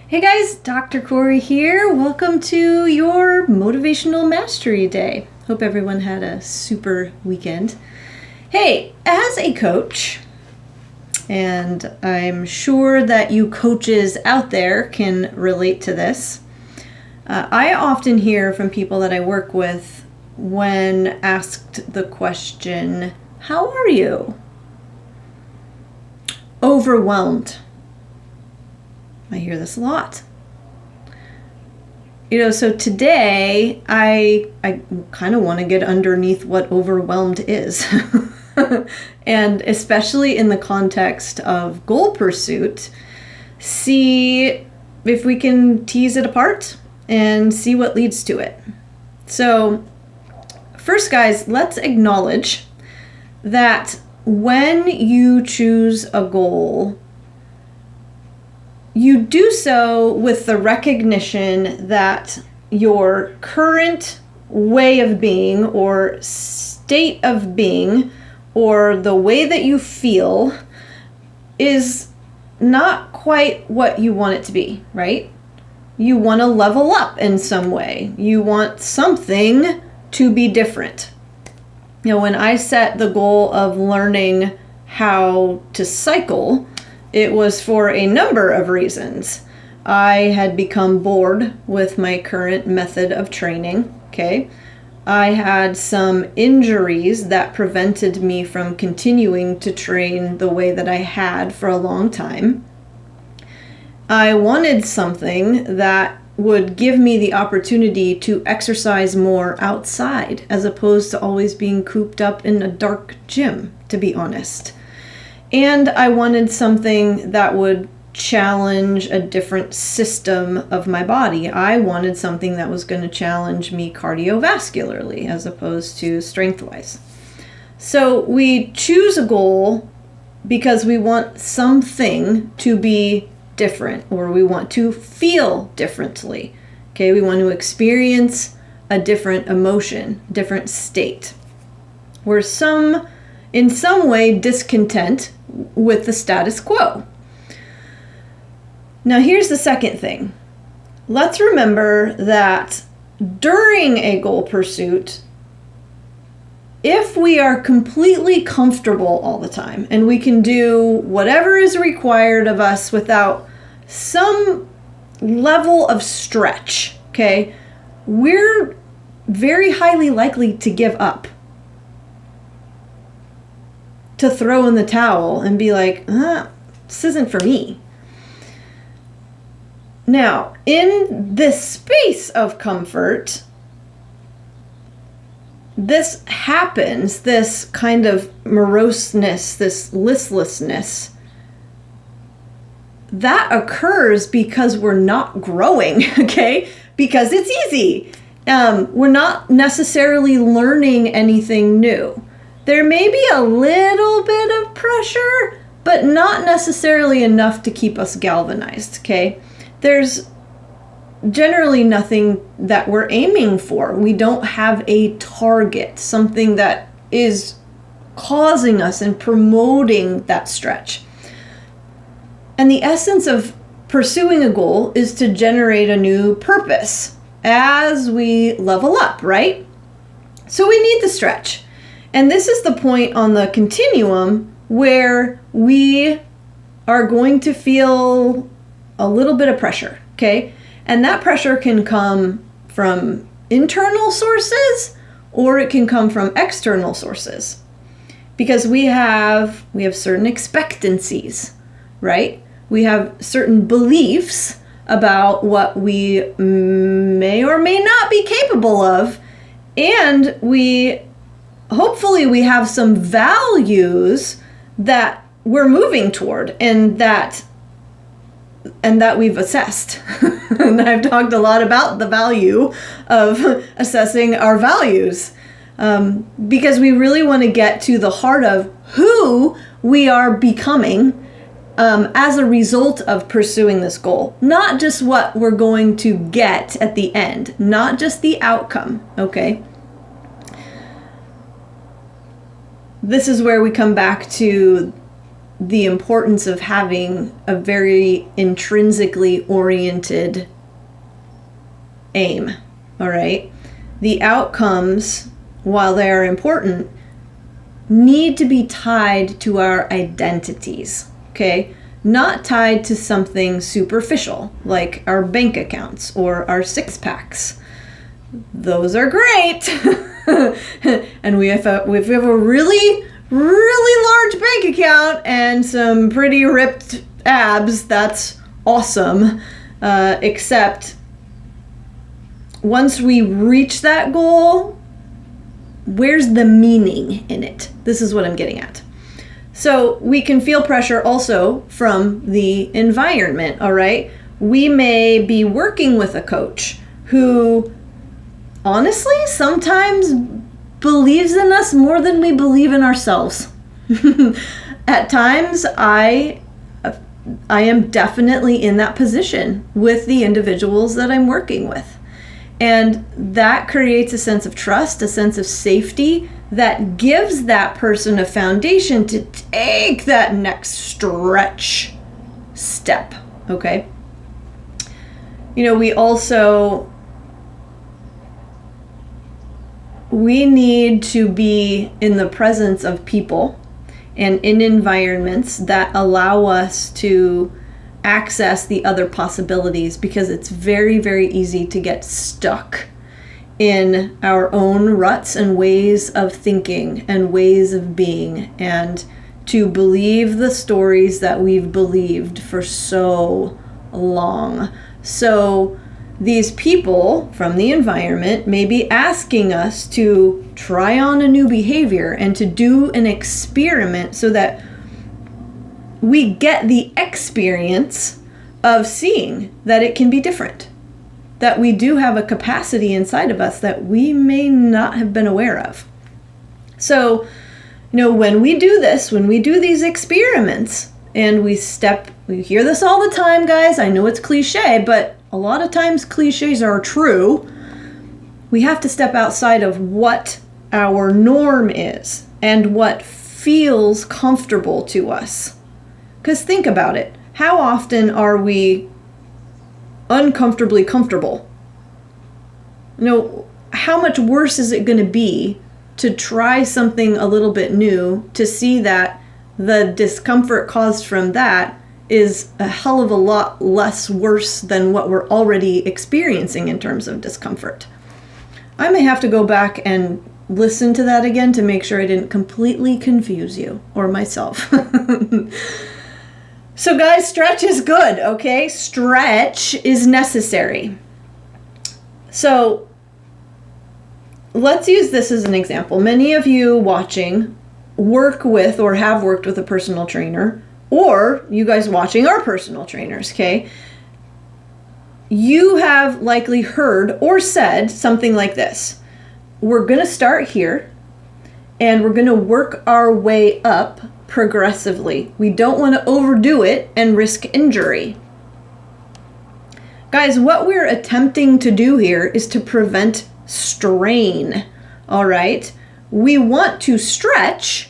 Hey guys, Dr. Corey here. Welcome to your Motivational Mastery Day. Hope everyone had a super weekend. Hey, as a coach, and I'm sure that you coaches out there can relate to this, I often hear from people that I work with when asked the question, "How are you?" Overwhelmed. I hear this a lot. So today I kind of want to get underneath what overwhelmed is. And especially in the context of goal pursuit, see if we can tease it apart and see what leads to it. So first, guys, let's acknowledge that when you choose a goal, you do so with the recognition that your current way of being or state of being or the way that you feel is not quite what you want it to be, right? You want to level up in some way. You want something to be different. When I set the goal of learning how to cycle, it was for a number of reasons. I had become bored with my current method of training, okay? I had some injuries that prevented me from continuing to train the way that I had for a long time. I wanted something that would give me the opportunity to exercise more outside as opposed to always being cooped up in a dark gym, to be honest. And I wanted something that would challenge a different system of my body. I wanted something that was going to challenge me cardiovascularly as opposed to strength-wise. So we choose a goal because we want something to be different, or we want to feel differently. Okay, we want to experience a different emotion, different state. We're in some way discontent with the status quo. Now here's the second thing. Let's remember that during a goal pursuit, if we are completely comfortable all the time and we can do whatever is required of us without some level of stretch, okay, we're very highly likely to give up, to throw in the towel and be like, this isn't for me. Now, in this space of comfort, this happens, this kind of moroseness, this listlessness, that occurs because we're not growing, okay? Because it's easy. We're not necessarily learning anything new. There may be a little bit of pressure, but not necessarily enough to keep us galvanized, okay? There's generally nothing that we're aiming for. We don't have a target, something that is causing us and promoting that stretch. And the essence of pursuing a goal is to generate a new purpose as we level up, right? So we need the stretch. And this is the point on the continuum where we are going to feel a little bit of pressure, okay? And that pressure can come from internal sources or it can come from external sources. Because we have certain expectancies, right? We have certain beliefs about what we may or may not be capable of, and hopefully we have some values that we're moving toward and that we've assessed. And I've talked a lot about the value of assessing our values, because we really want to get to the heart of who we are becoming as a result of pursuing this goal. Not just what we're going to get at the end, not just the outcome, okay? This is where we come back to the importance of having a very intrinsically oriented aim, all right? The outcomes, while they are important, need to be tied to our identities, okay? Not tied to something superficial, like our bank accounts or our six-packs. Those are great. And we have a really large bank account and some pretty ripped abs, that's awesome. Except once we reach that goal, where's the meaning in it? This is what I'm getting at. So we can feel pressure also from the environment, all right? We may be working with a coach who honestly sometimes believes in us more than we believe in ourselves. At times, I am definitely in that position with the individuals that I'm working with. And that creates a sense of trust, a sense of safety that gives that person a foundation to take that next stretch step, okay? You know, we need to be in the presence of people and in environments that allow us to access the other possibilities, because it's very, very easy to get stuck in our own ruts and ways of thinking and ways of being, and to believe the stories that we've believed for so long. So these people from the environment may be asking us to try on a new behavior and to do an experiment so that we get the experience of seeing that it can be different, that we do have a capacity inside of us that we may not have been aware of. So, you know, when we do this, when we do these experiments and we hear this all the time, guys, I know it's cliche, but a lot of times cliches are true. We have to step outside of what our norm is and what feels comfortable to us. Because think about it. How often are we uncomfortably comfortable? You know, how much worse is it going to be to try something a little bit new, to see that the discomfort caused from that is a hell of a lot less worse than what we're already experiencing in terms of discomfort? I may have to go back and listen to that again to make sure I didn't completely confuse you or myself. So guys, stretch is good, okay? Stretch is necessary. So let's use this as an example. Many of you watching work with or have worked with a personal trainer, or you guys watching are personal trainers, okay? You have likely heard or said something like this. We're going to start here and we're going to work our way up progressively. We don't want to overdo it and risk injury. Guys, what we're attempting to do here is to prevent strain, all right? We want to stretch.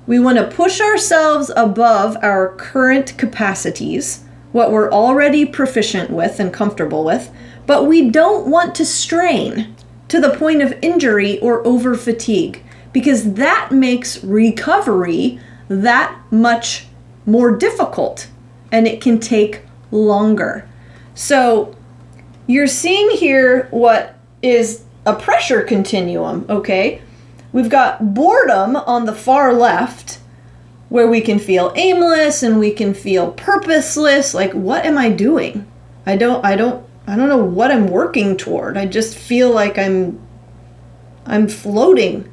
We want to push ourselves above our current capacities, what we're already proficient with and comfortable with, but we don't want to strain to the point of injury or over fatigue, because that makes recovery that much more difficult and it can take longer. So you're seeing here what is a pressure continuum, okay? We've got boredom on the far left, where we can feel aimless and we can feel purposeless. Like, what am I doing? I don't know what I'm working toward. I just feel like I'm floating.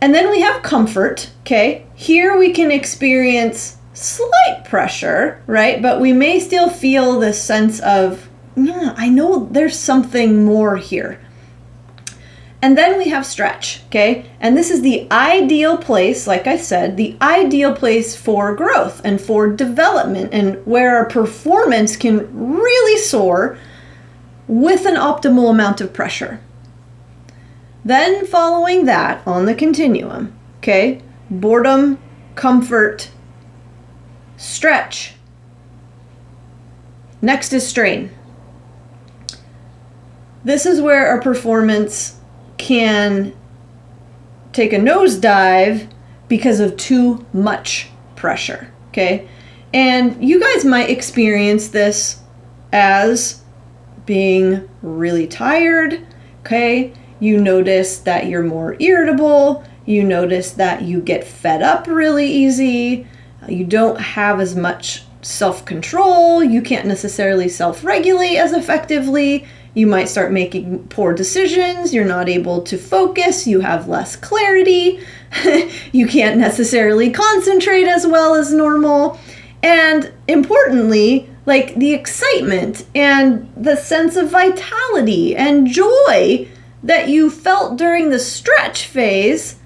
And then we have comfort, okay? Here we can experience slight pressure, right? But we may still feel this sense of, I know there's something more here. And then we have stretch, okay? And this is the ideal place, like I said, the ideal place for growth and for development, and where our performance can really soar with an optimal amount of pressure. Then following that on the continuum, okay? Boredom, comfort, stretch. Next is strain. This is where our performance can take a nosedive because of too much pressure, okay? And you guys might experience this as being really tired, okay? You notice that you're more irritable. You notice that you get fed up really easy. You don't have as much self-control. You can't necessarily self-regulate as effectively. You might start making poor decisions. You're not able to focus. You have less clarity. You can't necessarily concentrate as well as normal. And importantly, like the excitement and the sense of vitality and joy that you felt during the stretch phase,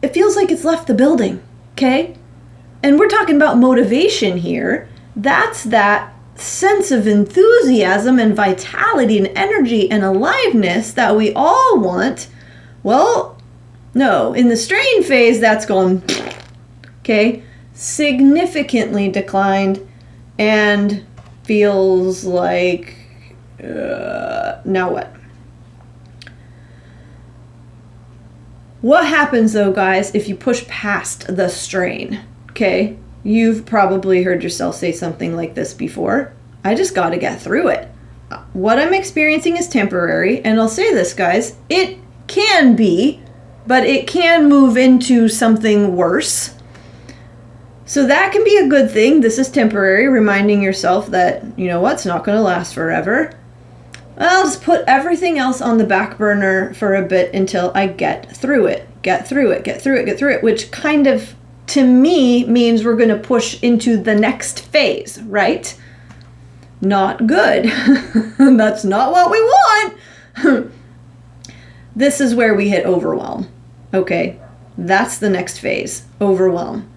it feels like it's left the building, okay? And we're talking about motivation here. That's that sense of enthusiasm and vitality and energy and aliveness that we all want. Well, no, in the strain phase, that's gone, okay? Significantly declined and feels like, now what? What happens though, guys, if you push past the strain? Okay, you've probably heard yourself say something like this before. I just got to get through it. What I'm experiencing is temporary, and I'll say this, guys, it can be, but it can move into something worse. So that can be a good thing. This is temporary, reminding yourself that, you know what, it's not going to last forever. I'll just put everything else on the back burner for a bit until I get through it, which kind of, to me, means we're going to push into the next phase, right? Not good. That's not what we want. This is where we hit overwhelm. Okay, that's the next phase, overwhelm,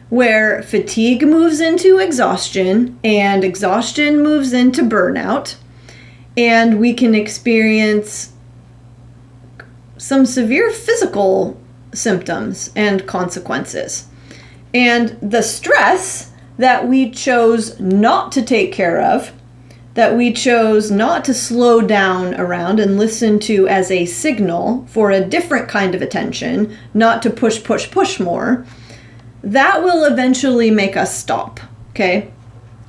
where fatigue moves into exhaustion and exhaustion moves into burnout. And we can experience some severe physical symptoms and consequences. And the stress that we chose not to take care of, that we chose not to slow down around and listen to as a signal for a different kind of attention, not to push more, that will eventually make us stop, okay?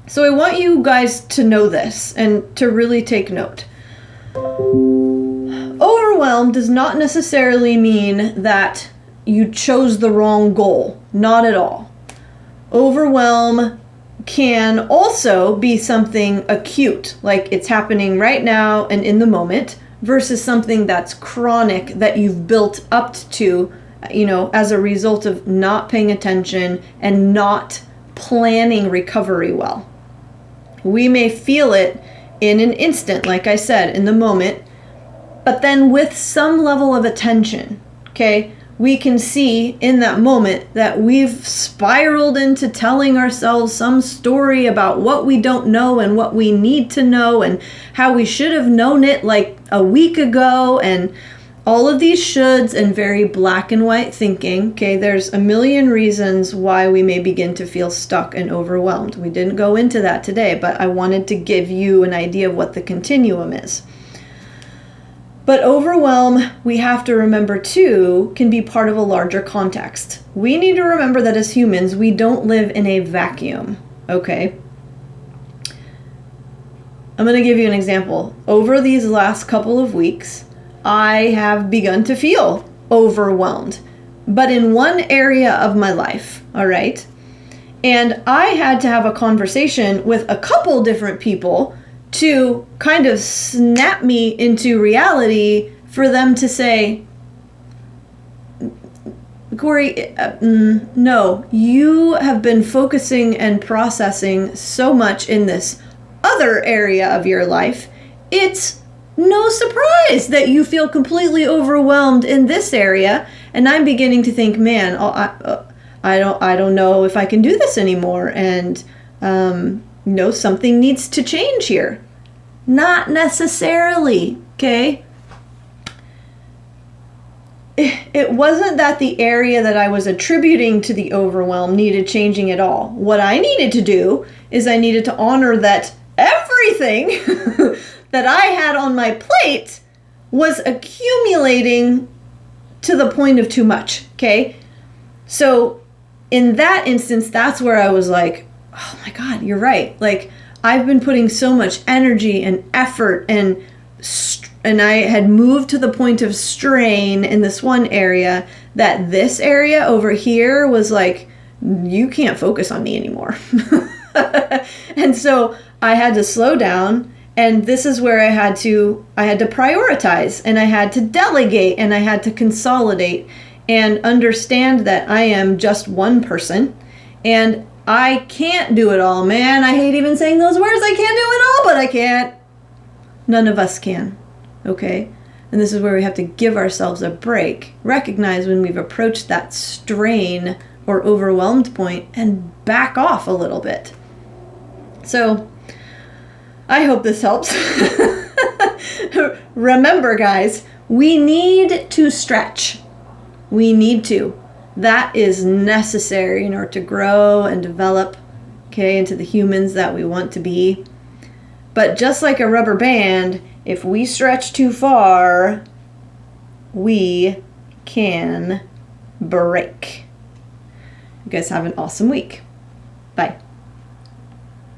So I want you guys to know this and to really take note. Overwhelm does not necessarily mean that you chose the wrong goal. Not at all. Overwhelm can also be something acute, like it's happening right now and in the moment, versus something that's chronic that you've built up to, you know, as a result of not paying attention and not planning recovery well. We may feel it in an instant, like I said, in the moment, but then with some level of attention, okay, we can see in that moment that we've spiraled into telling ourselves some story about what we don't know and what we need to know and how we should have known it like a week ago, and all of these shoulds and very black and white thinking, okay, there's a million reasons why we may begin to feel stuck and overwhelmed. We didn't go into that today, but I wanted to give you an idea of what the continuum is. But overwhelm, we have to remember too, can be part of a larger context. We need to remember that as humans, we don't live in a vacuum, okay? I'm going to give you an example. Over these last couple of weeks, I have begun to feel overwhelmed, but in one area of my life, all right? And I had to have a conversation with a couple different people to kind of snap me into reality for them to say, Corey, no, you have been focusing and processing so much in this other area of your life. It's no surprise that you feel completely overwhelmed in this area. And I'm beginning to think, man, I don't know if I can do this anymore. And, no, something needs to change here. Not necessarily, okay? it wasn't that the area that I was attributing to the overwhelm needed changing at all. What I needed to do is I needed to honor that everything that I had on my plate was accumulating to the point of too much, okay? So in that instance, that's where I was like, oh my God, you're right. Like, I've been putting so much energy and effort and I had moved to the point of strain in this one area that this area over here was like, you can't focus on me anymore. And so I had to slow down, and this is where I had to prioritize, and I had to delegate, and I had to consolidate and understand that I am just one person and I can't do it all. Man, I hate even saying those words. I can't do it all, but I can't. None of us can. Okay? And this is where we have to give ourselves a break, recognize when we've approached that strain or overwhelmed point, and back off a little bit. So, I hope this helps. Remember, guys, we need to stretch. We need to. That is necessary in order to grow and develop, okay, into the humans that we want to be. But just like a rubber band, if we stretch too far, we can break. You guys have an awesome week. Bye.